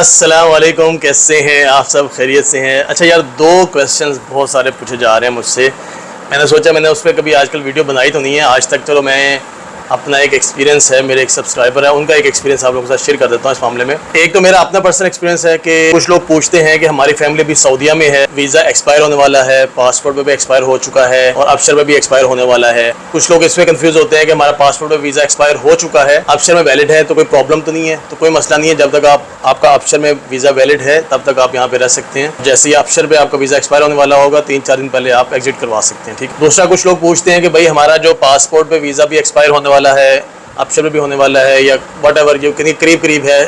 अस्सलाम वालेकुम, कैसे हैं आप सब? खैरियत से हैं? अच्छा यार, दो क्वेश्चंस बहुत सारे पूछे जा रहे हैं मुझसे। मैंने सोचा मैंने उस पर कभी आजकल वीडियो बनाई तो नहीं है आज तक। चलो मैं अपना एक एक्सपीरियंस है, मेरे एक सब्सक्राइबर है, उनका एक एक्सपीरियंस आप लोगों के साथ शेयर कर देता हूँ इस मामले में। एक तो मेरा अपना पर्सनल एक्सपीरियंस है कि कुछ लोग पूछते हैं कि हमारी फैमिली भी सऊदीया में है, वीज़ा एक्सपायर होने वाला है, पासपोर्ट पे भी एक्सपायर हो चुका है और अबशर में भी एक्सपायर होने वाला है। कुछ लोग इसमें कंफ्यूज होते हैं कि हमारा पासपोर्ट पे वीज़ा एक्सपायर हो चुका है, अबशर में वैलिड है, तो कोई प्रॉब्लम तो नहीं है। तो कोई मसला नहीं है, जब तक आपका अबशर में वीज़ा वैलिड है तब तक आप यहाँ पे रह सकते हैं। जैसे ही अबशर पे आपका वीज़ा एक्सपायर होने वाला होगा 3-4 दिन पहले आप एग्जिट करवा सकते हैं। ठीक। दूसरा, कुछ लोग पूछते हैं कि भाई हमारा जो पासपोर्ट पे वीज़ा भी एक्सपायर होने वाला है, अबशर में भी होने वाला है, या वट एवर जो करीब करीब है,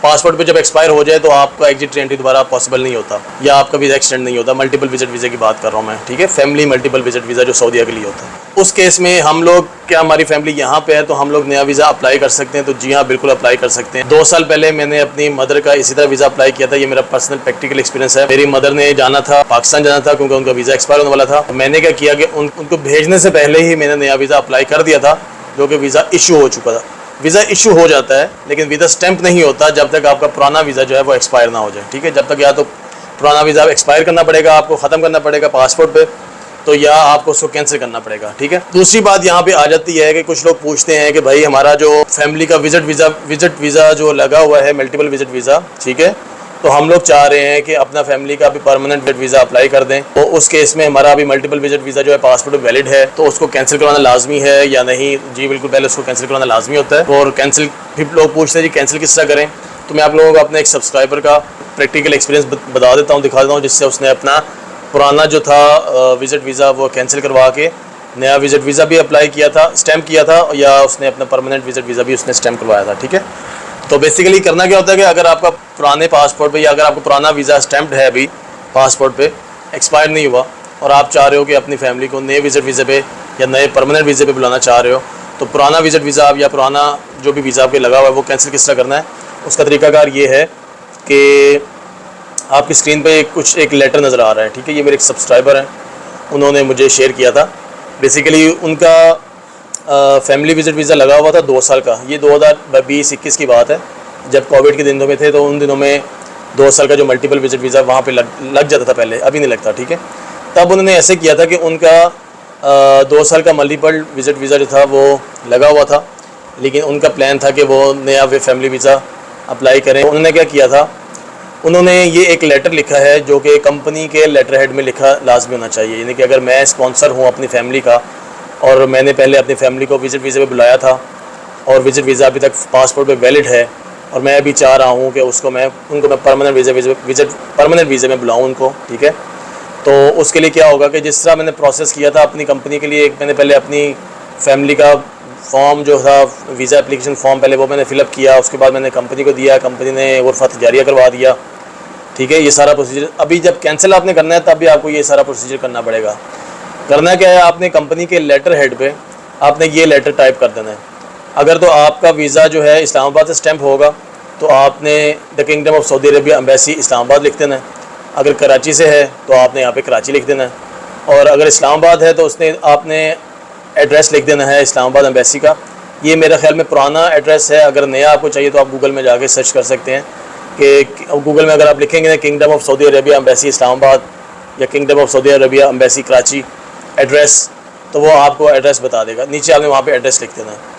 पासपोर्ट पे जब एक्सपायर हो जाए तो आपका एग्जिट एंट्री दोबारा पॉसिबल नहीं होता, या आपका वीज़ा एक्सटेंड नहीं होता। मल्टीपल विजिट वीज़ा की बात कर रहा हूँ मैं, ठीक है, फैमिली मल्टीपल विजिट वीज़ा जो सऊदीया के लिए होता है। उस केस में हम लोग, क्या हमारी फैमिली यहाँ पे है तो हम लोग नया वीज़ा अप्लाई कर सकते हैं? तो जी हाँ, बिल्कुल अप्लाई कर सकते हैं। 2 साल पहले मैंने अपनी मदर का इसी तरह वीज़ा अप्लाई किया था। ये मेरा पर्सनल प्रैक्टिकल एक्सपीरियंस है। मेरी मदर ने जाना था, पाकिस्तान जाना था, क्योंकि उनका वीज़ा एक्सपायर होने वाला था। तो मैंने क्या किया कि उनको भेजने से पहले ही मैंने नया वीज़ा अप्लाई कर दिया था, जो कि वीज़ा इशू हो चुका था। वीज़ा इशू हो जाता है लेकिन वीज़ा स्टैंप नहीं होता जब तक आपका पुराना वीज़ा जो है वो एक्सपायर ना हो जाए। ठीक है, जब तक या तो पुराना वीज़ा एक्सपायर करना पड़ेगा, आपको ख़त्म करना पड़ेगा पासपोर्ट पे, तो या आपको उसको कैंसिल करना पड़ेगा। ठीक है। दूसरी बात यहाँ पे आ जाती है कि कुछ लोग पूछते हैं कि भाई हमारा जो फैमिली का विजिट वीज़ा जो लगा हुआ है, मल्टीपल विजिट वीज़ा, ठीक है, तो हम लोग चाह रहे हैं कि अपना फैमिली का भी परमानेंट विजिट वीज़ा अप्लाई कर दें। तो उस केस में हमारा अभी मल्टीपल विजिट वीज़ा जो है पासपोर्ट वैलिड है, तो उसको कैंसिल करवाना लाजमी है या नहीं? जी बिल्कुल, पहले उसको कैंसिल करवाना लाजमी होता है। और कैंसिल भी लोग पूछते हैं जी कैंसिल किस तरह करें, तो मैं आप लोगों को अपने एक सब्सक्राइबर का प्रैक्टिकल एक्सपीरियंस बता देता हूँ, दिखा देता हूँ, जिससे उसने अपना पुराना जो था विजिट वीज़ा वो कैंसिल करवा के नया विजिट वीज़ा भी अप्लाई किया था, स्टैम्प किया था, या उसने अपना परमानेंट विजिट वीज़ा भी उसने स्टैम्प करवाया था। ठीक है। तो बेसिकली करना क्या होता है कि अगर आपका पुराने पासपोर्ट पे, या अगर आपका पुराना वीज़ा स्टैम्प्ड है अभी पासपोर्ट पे, एक्सपायर नहीं हुआ, और आप चाह रहे हो कि अपनी फैमिली को नए विजिट वीज़े पे या नए परमानेंट वीज़े पे बुलाना चाह रहे हो, तो पुराना विजिट वीज़ा आप या पुराना जो भी वीज़ा आपके लगा हुआ है वो कैंसिल किस तरह करना है, उसका तरीकाकार ये है कि आपकी स्क्रीन पर एक लेटर नज़र आ रहा है। ठीक है, ये मेरे एक सब्सक्राइबर हैं, उन्होंने मुझे शेयर किया था। बेसिकली उनका फैमिली विजिट वीज़ा लगा हुआ था 2 साल का। ये 2020-21 की बात है, जब कोविड के दिनों में थे, तो उन दिनों में 2 साल का जो मल्टीपल विजिट वीज़ा वहाँ पे लग जाता था पहले, अभी नहीं लगता। ठीक है, तब उन्होंने ऐसे किया था कि उनका 2 साल का मल्टीपल विजिट वीज़ा जो था वो लगा हुआ था, लेकिन उनका प्लान था कि वो नया फैमिली वीज़ा अप्लाई करें। उन्होंने क्या किया था, उन्होंने ये एक लेटर लिखा है जो कि कंपनी के लेटर हेड में लिखा लाजमी होना चाहिए। यानी कि अगर मैं स्पॉन्सर हूँ अपनी फैमिली का, और मैंने पहले अपनी फैमिली को विजिट वीज़े पे बुलाया था, और विजिट वीज़ा अभी तक पासपोर्ट पे वैलिड है, और मैं अभी चाह रहा हूँ कि उनको मैं परमानेंट परमानेंट वीज़े में बुलाऊँ उनको। ठीक है, तो उसके लिए क्या होगा कि जिस तरह मैंने प्रोसेस किया था अपनी कंपनी के लिए, मैंने पहले अपनी फैमिली का फॉर्म जो था, वीज़ा एप्लीकेशन फॉर्म, पहले वो मैंने फ़िलअप किया, उसके बाद मैंने कंपनी को दिया, कंपनी ने गुरफ़ा तजारिया करवा दिया। ठीक है, ये सारा प्रोसीजर अभी जब कैंसिल आपने करना है तब भी आपको ये सारा प्रोसीजर करना पड़ेगा। करना क्या है, आपने कंपनी के लेटर हेड पे आपने ये लेटर टाइप कर देना है। अगर तो आपका वीज़ा जो है इस्लामाबाद से स्टैम्प होगा तो आपने the kingdom of Saudi Arabia embassy Islamabad लिख देना है। अगर कराची से है तो आपने यहाँ पे कराची लिख देना है, और अगर इस्लामाबाद है तो आपने एड्रेस लिख देना है इस्लामाबाद एम्बेसी का। ये मेरे ख्याल में पुराना एड्रेस है। अगर नया आपको चाहिए तो आप गूगल में जाके सर्च कर सकते हैं कि गूगल में अगर आप लिखेंगे ना kingdom of Saudi Arabia embassy Islamabad या kingdom of Saudi Arabia embassy Karachi address, तो वो आपको एड्रेस बता देगा। नीचे आपने वहाँ पे एड्रेस लिख देना है।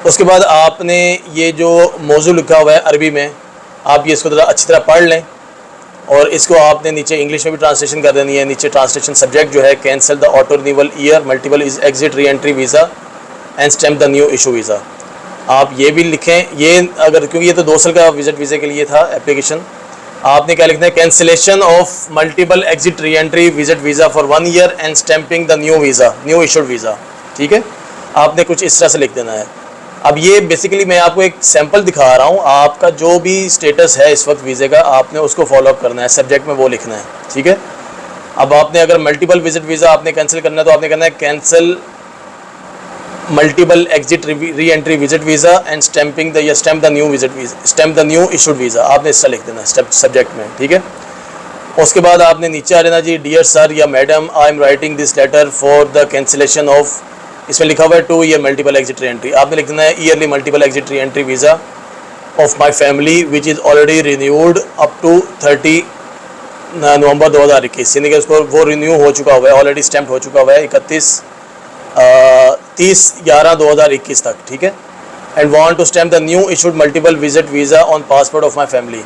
उसके बाद आपने ये जो मौजू लिखा हुआ है अरबी में, आप ये इसको थोड़ा अच्छी तरह पढ़ लें, और इसको आपने नीचे इंग्लिश में भी ट्रांसलेशन कर देनी है। नीचे ट्रांसलेशन सब्जेक्ट जो है, cancel the auto renewal year multiple exit re entry visa and stamp the new issue visa, आप ये भी लिखें। ये अगर, क्योंकि ये तो 2 साल का विजिट वीज़े के लिए था एप्लीकेशन, आपने क्या लिखना है, cancellation of multiple exit re entry visit visa for 1 year and stamping the new issued visa. ठीक है, आपने कुछ इस तरह से लिख देना है। अब ये बेसिकली मैं आपको एक सैम्पल दिखा रहा हूँ, आपका जो भी स्टेटस है इस वक्त वीज़े का, आपने उसको फॉलोअप करना है, सब्जेक्ट में वो लिखना है। ठीक है, अब आपने अगर मल्टीपल विजिट वीज़ा आपने कैंसिल करना है तो आपने करना है cancel multiple exit re entry visit visa and stamp the new issued visa, आपने इसका लिख देना सब्जेक्ट में। ठीक है, उसके बाद आपने नीचे आ जाना जी, डियर सर या madam, I am writing this letter for the cancellation of, इसमें लिखा हुआ है 2 year multiple exit re entry, आपने लिख देना है yearly multiple exit re entry visa of my family which is already renewed up to 30 November 2021, यानी कि उसको वो रिन्यू हो चुका हुआ है, ऑलरेडी स्टैम्प हो चुका हुआ है 30/11/2021 तक, ठीक है। And want to stamp the new issued multiple visit visa on passport of my family.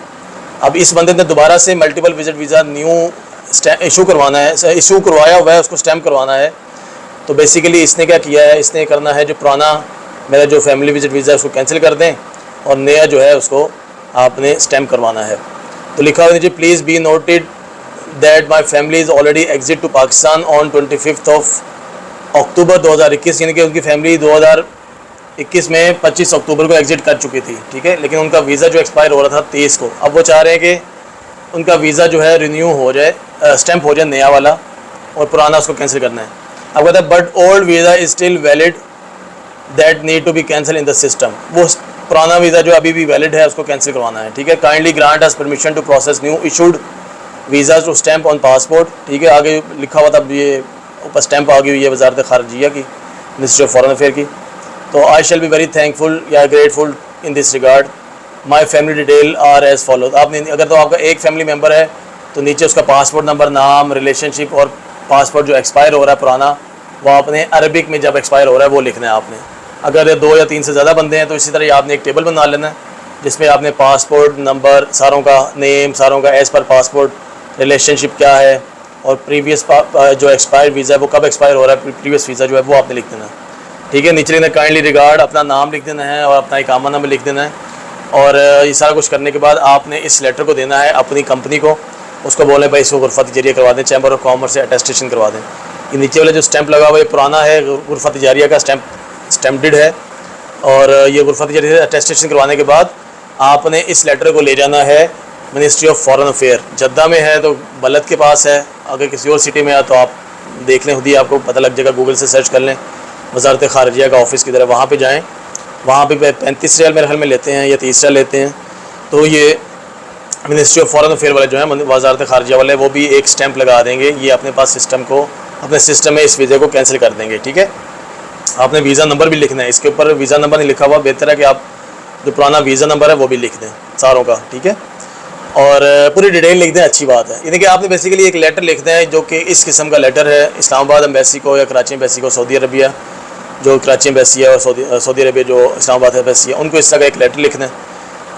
अब इस बंदे ने दोबारा से multiple visit visa new issue करवाना है, इशू करवाया हुआ है, उसको स्टैम्प करवाना है। तो बेसिकली इसने क्या किया है, इसने करना है जो पुराना मेरा जो फैमिली विजिट वीज़ा है उसको कैंसिल कर दें और नया जो है उसको आपने स्टैम्प करवाना है। तो लिखा हुआ नीचे, please be noted that my family is already exit to Pakistan on 25 October 2021, यानी कि उनकी फैमिली 2021 में 25 अक्टूबर को एग्जिट कर चुकी थी, ठीक है। लेकिन उनका वीज़ा जो एक्सपायर हो रहा था 23 को, अब वो चाह रहे हैं कि उनका वीज़ा जो है रिन्यू हो जाए, स्टैम्प हो जाए नया वाला, और पुराना उसको कैंसिल करना है। अब कहता है but old visa is still valid that need to be cancel in the system. वो पुराना वीज़ा जो अभी भी वैलिड है उसको कैंसिल करवाना है, ठीक है। Kindly grant us permission to process new issued visa to stamp on passport, ठीक है। आगे लिखा हुआ था, ये ऊपर स्टैम्प आ गई हुई है वजारत खारजिया की, मिनिस्ट्री ऑफ फॉरेन अफेयर की। तो I shall be very thankful या grateful in this regard. My family detail are as follows. आपने अगर तो आपका एक फैमिली मेम्बर है तो नीचे उसका पासपोर्ट नंबर, नाम, रिलेशनशिप और पासपोर्ट जो एक्सपायर हो रहा है पुराना, वो आपने अरबिक में जब एक्सपायर हो रहा है वो लिखना है आपने। अगर 2 या 3 से ज़्यादा बंदे हैं तो इसी तरह आपने एक टेबल बना लेना है जिसमें आपने पासपोर्ट नंबर सारों का, नेम सारों का एज़ पर पासपोर्ट, रिलेशनशिप क्या है और प्रीवियस जो एक्सपायर वीज़ा है वो कब एक्सपायर हो रहा है, प्रीवियस वीज़ा जो है वो आपने लिख देना है, ठीक है। नीचे लिखना काइंडली रिगार्ड, अपना नाम लिख देना है और अपना इकामा नंबर लिख देना है। और ये सारा कुछ करने के बाद आपने इस लेटर को देना है अपनी कंपनी को, उसको बोलें भाई इसको गुरफा तिजारिया करवा दें, चैम्बर ऑफ कॉमर्स से अटेस्टेशन करवा दें। ये नीचे वाला जो स्टैंप लगा हुआ है पुराना है, गुरफा तिजारिया का स्टैम्प्ड है, और ये गुरफा तिजारिया से अटेस्टेशन करवाने के बाद आपने इस लेटर को ले जाना है ministry of foreign affair. Jeddah में है तो बलद के पास है, अगर किसी और सिटी में है तो आप देख लें, खुद ही आपको पता लग जाएगा, गूगल से सर्च कर लें वजारत खारजिया का ऑफिस की तरफ, वहाँ पे जाएं। वहाँ पे 35 रियाल मेरे ख्याल में लेते हैं या 30 रियाल लेते हैं। तो ये मिनिस्ट्री ऑफ फॉरेन अफेयर वाले जो हैं वजारत खारजिया वाले, वो भी एक स्टैंप लगा देंगे, ये अपने पास सिस्टम को, अपने सिस्टम में इस वीज़े को कैंसिल कर देंगे, ठीक है। आपने वीज़ा नंबर भी लिखना है, इसके ऊपर वीज़ा नंबर नहीं लिखा हुआ, बेहतर है कि आप जो पुराना वीज़ा नंबर है वो भी लिख दें सारों का, ठीक है। और पूरी डिटेल लिख दें, अच्छी बात है। यानी कि आपने बेसिकली एक लेटर लिखना है जो कि इस किस्म का लेटर है इस्लामाबाद एम्बेसी को या कराची एम्बेसी को, सऊदी अरबिया जो कराची एम्बेसी है और सऊदी अरबिया जो इस्लामाबाद एम्बेसी है, उनको इस तरह का एक लेटर लिखना है।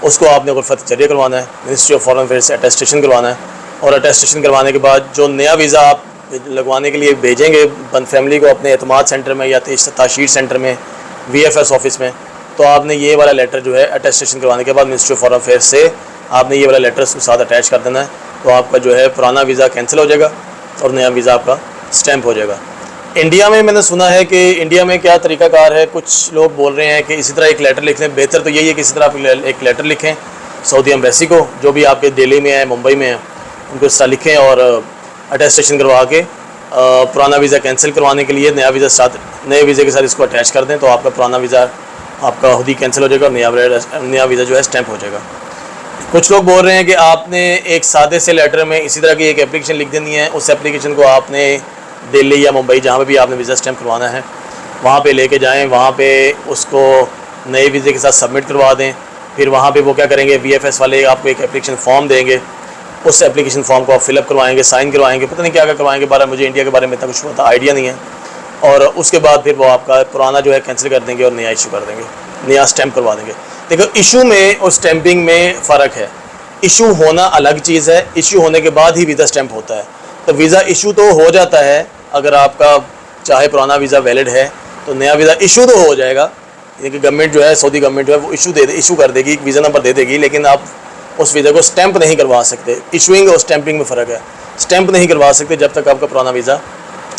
उसको आपने गुरफा तिजारिया करवाना है, मिनिस्ट्री ऑफ फॉरेन अफेयर से अटेस्टेशन करवाना है, और अटेस्टेशन करवाने के बाद जो नया वीज़ा आप लगवाने के लिए भेजेंगे फैमिली को अपने एतमाद सेंटर में या ताशीर सेंटर में, VFS ऑफिस में, तो आपने ये वाला लेटर जो है अटेस्टेशन करवाने के बाद मिनिस्ट्री ऑफ फॉरेन अफेयर से आपने ये वाला लेटर उसके साथ अटैच कर देना है। तो आपका जो है पुराना वीज़ा कैंसिल हो जाएगा और नया वीज़ा आपका स्टैम्प हो जाएगा। इंडिया में मैंने सुना है कि इंडिया में क्या तरीकाकार है, कुछ लोग बोल रहे हैं कि इसी तरह एक लेटर लिख लें। बेहतर तो यही है कि इसी तरह आप एक लेटर लिखें सऊदी एम्बेसी को, जो भी आपके दिल्ली में है, मुंबई में है, उनको इस तरह लिखें और अटेस्टेशन करवा के पुराना वीज़ा कैंसिल करवाने के लिए नया वीज़ा नए वीज़े के साथ इसको अटैच कर दें, तो आपका पुराना वीज़ा आपका खुद ही कैंसिल हो जाएगा और नया वीज़ा जो है स्टैम्प हो जाएगा। कुछ लोग बोल रहे हैं कि आपने एक सादे से लेटर में इसी तरह की एक एप्लीकेशन लिख देनी है, उस एप्लीकेशन को आपने दिल्ली या मुंबई जहाँ पे भी आपने वीज़ा स्टैम्प करवाना है वहाँ पे लेके जाएं, वहाँ पे उसको नए वीज़े के साथ सबमिट करवा दें। फिर वहाँ पे वो क्या करेंगे, VFS वाले आपको एक एप्लीकेशन फॉर्म देंगे, उस एप्लीकेशन फॉर्म को आप फिलअप करवाएंगे, साइन करवाएंगे, पता नहीं क्या क्या करवाएंगे, बारह मुझे इंडिया के बारे में इतना कुछ पता आइडिया नहीं है। और उसके बाद फिर वो आपका पुराना जो है कैंसिल कर देंगे और नया इशू कर देंगे, नया स्टैम्प करवा देंगे। देखो इशू में और स्टैंपिंग में फ़र्क है। इशू होना अलग चीज़ है, इशू होने के बाद ही वीज़ा स्टैम्प होता है। तो वीज़ा इशू तो हो जाता है, अगर आपका चाहे पुराना वीज़ा वैलिड है तो नया वीज़ा इशू तो हो जाएगा, यानी कि गवर्नमेंट जो है, सऊदी गवर्नमेंट जो है वो इशू कर देगी, वीज़ा नंबर दे देगी, लेकिन आप उस वीज़ा को स्टैंप नहीं करवा सकते। इशूइंग और स्टैंपिंग में फ़र्क है। स्टैंप नहीं करवा सकते जब तक आपका पुराना वीज़ा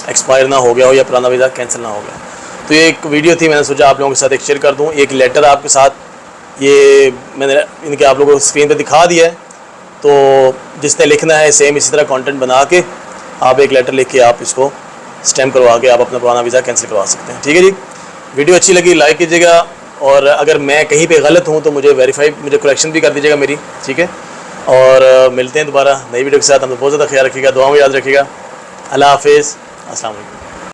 एक्सपायर ना हो गया हो या पुराना वीज़ा कैंसिल ना हो गया। तो ये एक वीडियो थी, मैंने सोचा आप लोगों के साथ एक शेयर कर दूँ। एक लेटर आपके साथ, ये मैंने इनके आप लोगों को स्क्रीन पे दिखा दिया है, तो जिसने लिखना है सेम इसी तरह कंटेंट बना के आप एक लेटर लिख के आप इसको स्टैम्प करवा के आप अपना पुराना वीज़ा कैंसिल करवा सकते हैं। ठीक है जी, वीडियो अच्छी लगी लाइक कीजिएगा, और अगर मैं कहीं पे गलत हूँ तो मुझे करेक्शन भी कर दीजिएगा मेरी, ठीक है। और मिलते हैं दोबारा नई वीडियो के साथ। हम बहुत ज़्यादा ख्याल रखिएगा, दुआ में याद रखिएगा। अल्लाह हाफिज़, अस्सलाम वालेकुम।